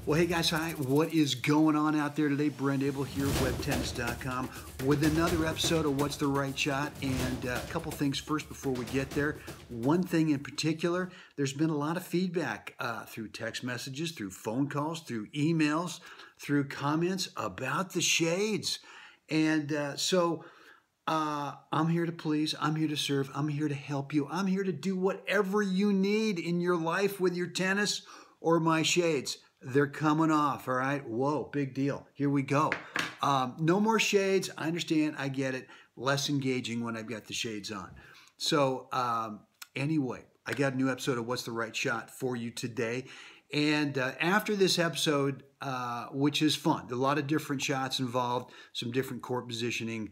Well, hey guys, hi. What is going on out there today? Brent Abel here at WebTennis.com with another episode of What's the Right Shot. And a couple things first before we get there. One thing in particular, there's been a lot of feedback through text messages, through phone calls, through emails, through comments about the shades. And so I'm here to please, I'm here to serve, I'm here to help you. I'm here to do whatever you need in your life with your tennis or my shades. They're coming off, all right? Whoa, big deal. Here we go. No more shades. I understand. I get it. Less engaging when I've got the shades on. So anyway, I got a new episode of What's the Right Shot for you today. And after this episode, which is fun, a lot of different shots involved, some different court positioning,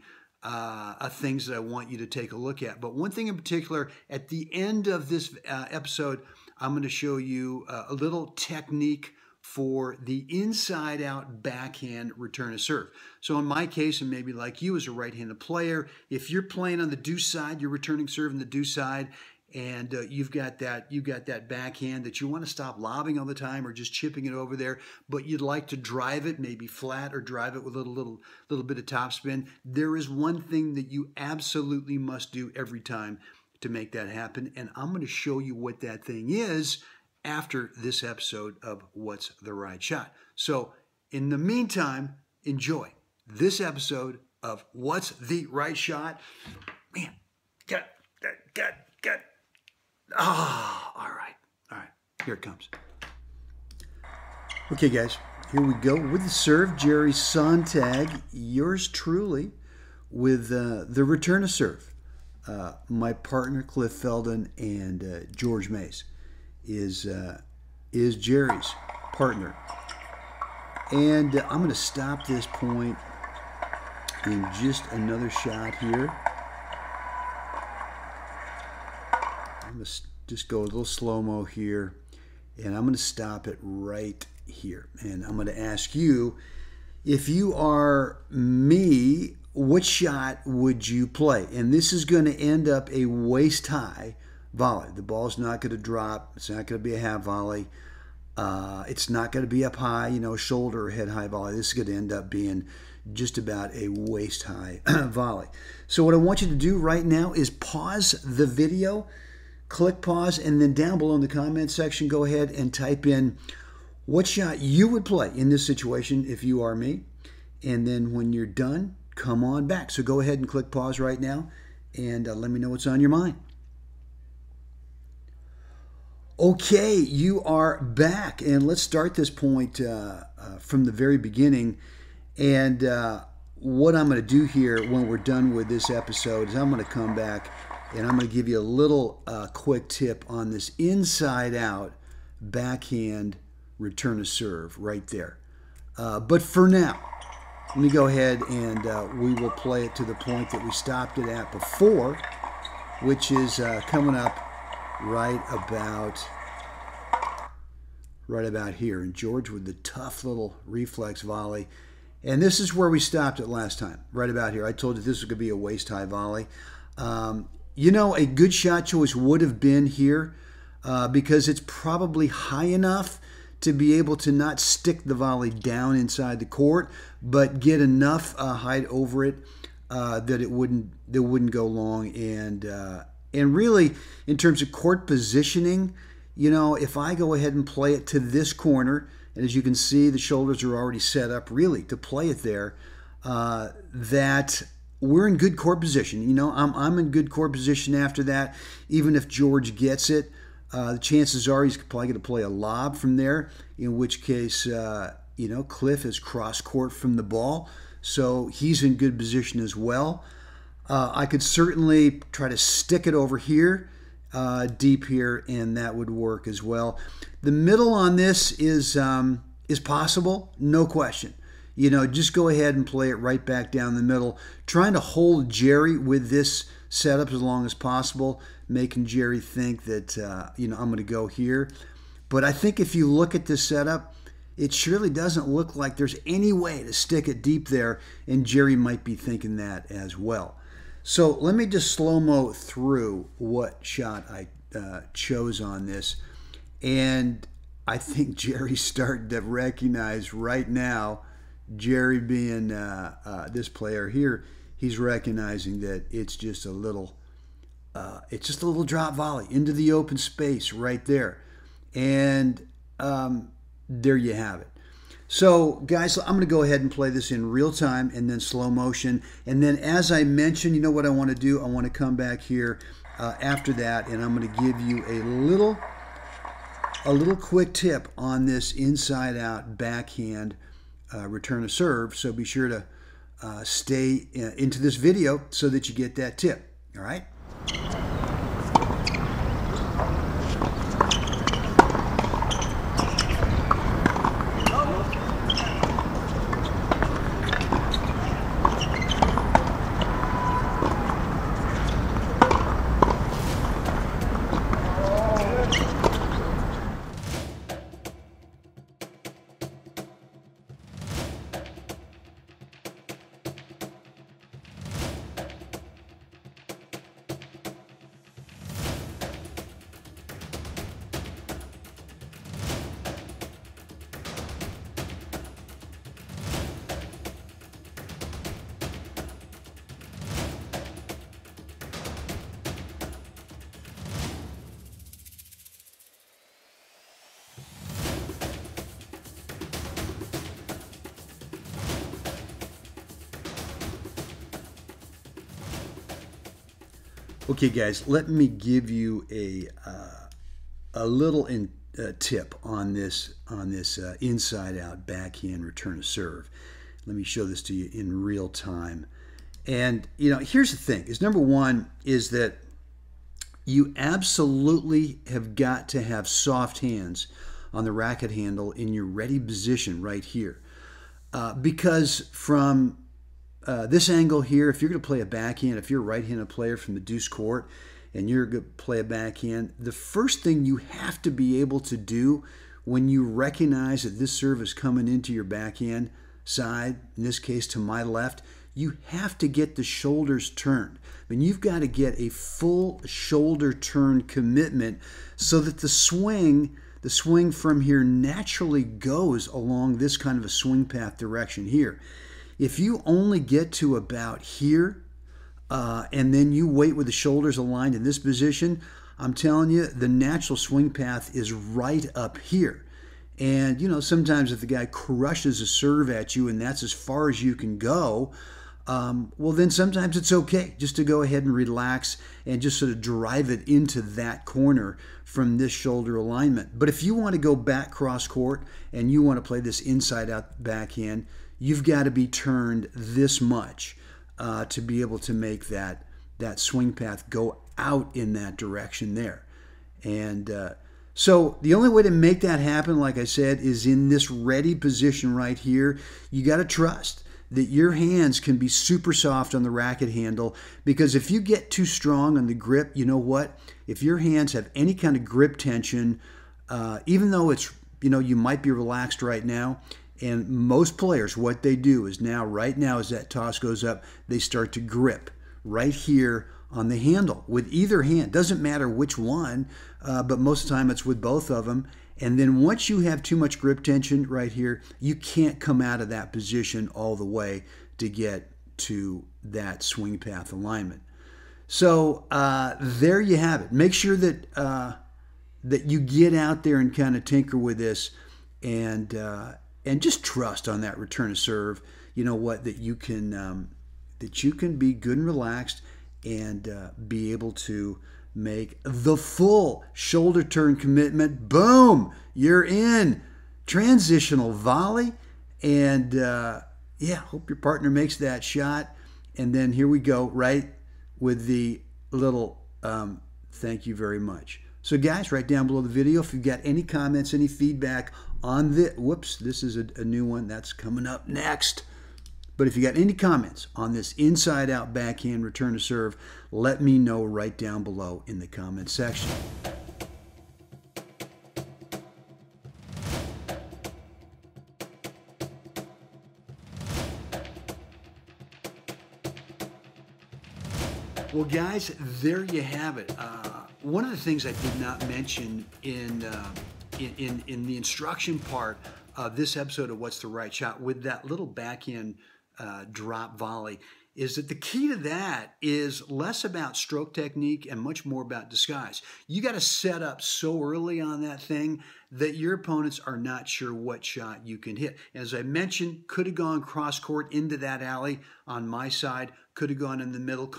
things that I want you to take a look at. But one thing in particular, at the end of this episode, I'm going to show you a little technique for the inside-out backhand return of serve. So in my case, and maybe like you as a right-handed player, if you're playing on the deuce side, you're returning serve on the deuce side, and you've got that backhand that you want to stop lobbing all the time or just chipping it over there, but you'd like to drive it maybe flat or drive it with a little bit of topspin. There is one thing that you absolutely must do every time to make that happen, and I'm going to show you what that thing is after this episode of What's the Right Shot. So in the meantime, enjoy this episode of What's the Right Shot. Man, got. All right, here it comes. Okay, guys, here we go with the serve. Jerry Sontag, yours truly, with the return of serve. My partner Cliff Felden and George Mays is Jerry's partner. And I'm going to stop this point in just another shot here. I'm going to just go a little slow-mo here, and I'm going to stop it right here. And I'm going to ask you, if you are me, what shot would you play? And this is going to end up a waist-high volley. The ball's not going to drop. It's not going to be a half volley. It's not going to be up high, shoulder or head high volley. This is going to end up being just about a waist high volley. So what I want you to do right now is pause the video, click pause, and then down below in the comment section, go ahead and type in what shot you would play in this situation if you are me. And then when you're done, come on back. So go ahead and click pause right now and let me know what's on your mind. Okay, you are back, and let's start this point from the very beginning. And what I'm going to do here when we're done with this episode is I'm going to come back and I'm going to give you a little quick tip on this inside-out backhand return of serve right there. But for now, let me go ahead and we will play it to the point that we stopped it at before, which is coming up right about here. And George with the tough little reflex volley. And this is where we stopped it last time, right about here. I told you this was going to be a waist-high volley. A good shot choice would have been here because it's probably high enough to be able to not stick the volley down inside the court, but get enough height over it that it wouldn't go long. And really, in terms of court positioning, if I go ahead and play it to this corner, and as you can see, the shoulders are already set up really to play it there, that we're in good court position. I'm in good court position after that. Even if George gets it, the chances are he's probably going to play a lob from there, in which case, Cliff is cross court from the ball, so he's in good position as well. I could certainly try to stick it over here, deep here, and that would work as well. The middle on this is possible, no question. Just go ahead and play it right back down the middle, trying to hold Jerry with this setup as long as possible, making Jerry think that, I'm going to go here. But I think if you look at this setup, it surely doesn't look like there's any way to stick it deep there, and Jerry might be thinking that as well. So let me just slow-mo through what shot I chose on this. And I think Jerry's starting to recognize right now, Jerry being this player here, he's recognizing that it's just a little drop volley into the open space right there. And there you have it. So, guys, I'm going to go ahead and play this in real time and then slow motion. And then, as I mentioned, you know what I want to do? I want to come back here after that, and I'm going to give you a little quick tip on this inside-out backhand return of serve. So be sure to stay into this video so that you get that tip. All right? Okay, guys, let me give you a little tip on this inside-out backhand return of serve. Let me show this to you in real time. And you know, here's the thing: is number one is that you absolutely have got to have soft hands on the racket handle in your ready position right here, because from this angle here, if you're going to play a backhand, if you're a right-handed player from the deuce court and you're going to play a backhand, the first thing you have to be able to do when you recognize that this serve is coming into your backhand side, in this case to my left, you have to get the shoulders turned. I mean, you've got to get a full shoulder turn commitment so that the swing from here naturally goes along this kind of a swing path direction here. If you only get to about here and then you wait with the shoulders aligned in this position, I'm telling you, the natural swing path is right up here. And, you know, sometimes if the guy crushes a serve at you and that's as far as you can go, well, then sometimes it's okay just to go ahead and relax and just sort of drive it into that corner from this shoulder alignment. But if you want to go back cross court and you want to play this inside out backhand, you've got to be turned this much to be able to make that swing path go out in that direction there. And so the only way to make that happen, like I said, is in this ready position right here. You got to trust that your hands can be super soft on the racket handle, because if you get too strong on the grip, you know what? If your hands have any kind of grip tension, even though it's, you know, you might be relaxed right now, and most players, what they do is right now as that toss goes up, they start to grip right here on the handle with either hand. Doesn't matter which one, but most of the time it's with both of them. And then once you have too much grip tension right here, you can't come out of that position all the way to get to that swing path alignment. So there you have it. Make sure that that you get out there and kind of tinker with this, and just trust on that return of serve. You know what? That you can be good and relaxed and be able to make the full shoulder turn commitment. Boom! You're in. Transitional volley. And yeah, hope your partner makes that shot. And then here we go, right, with the little thank you very much. So guys, right down below the video, if you've got any comments, any feedback on this, whoops, this is a new one that's coming up next. But if you got any comments on this inside-out backhand return to serve, let me know right down below in the comment section. Well, guys, there you have it. One of the things I did not mention in in the instruction part of this episode of What's the Right Shot with that little backhand drop volley is that the key to that is less about stroke technique and much more about disguise. You got to set up so early on that thing that your opponents are not sure what shot you can hit. As I mentioned, could have gone cross court into that alley on my side, could have gone in the middle,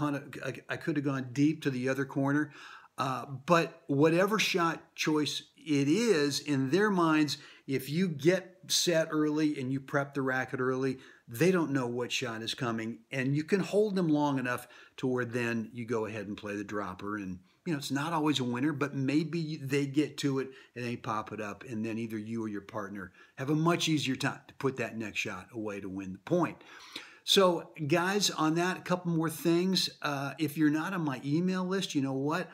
I could have gone deep to the other corner. But whatever shot choice it is, in their minds, if you get set early and you prep the racket early, they don't know what shot is coming, and you can hold them long enough to where then you go ahead and play the dropper. And, you know, it's not always a winner, but maybe they get to it and they pop it up, and then either you or your partner have a much easier time to put that next shot away to win the point. So, guys, on that, a couple more things. If you're not on my email list, you know what?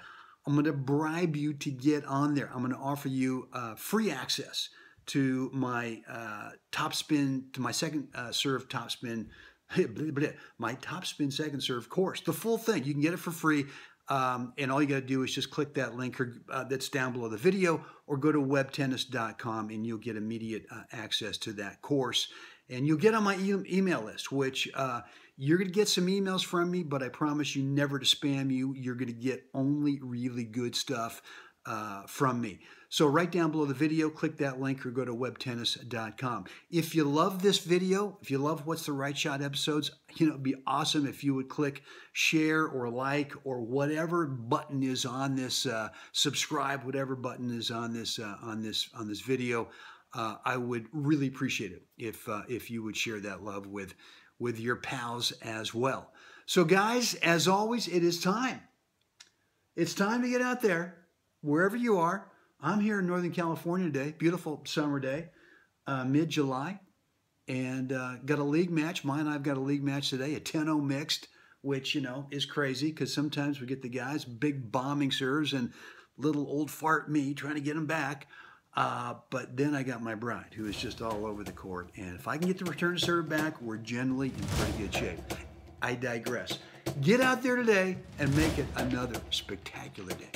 I'm going to bribe you to get on there. I'm going to offer you free access to my topspin, to my second serve topspin, my topspin second serve course. The full thing. You can get it for free. And all you got to do is just click that link that's down below the video, or go to WebTennis.com and you'll get immediate access to that course. And you'll get on my email list, which you're going to get some emails from me, but I promise you never to spam you. You're going to get only really good stuff from me. So right down below the video, click that link or go to WebTennis.com. If you love this video, if you love What's the Right Shot episodes, you know, it'd be awesome if you would click share or like or whatever button is on this, subscribe, whatever button is on this video. I would really appreciate it if you would share that love with your pals as well. So guys, as always, it is time. It's time to get out there, wherever you are. I'm here in Northern California today, beautiful summer day, mid-July, and got a league match. Mine and I've got a league match today, a 10-0 mixed, which, you know, is crazy because sometimes we get the guys, big bombing serves, and little old fart me trying to get them back. But then I got my bride, who is just all over the court. And if I can get the return to serve back, we're generally in pretty good shape. I digress. Get out there today and make it another spectacular day.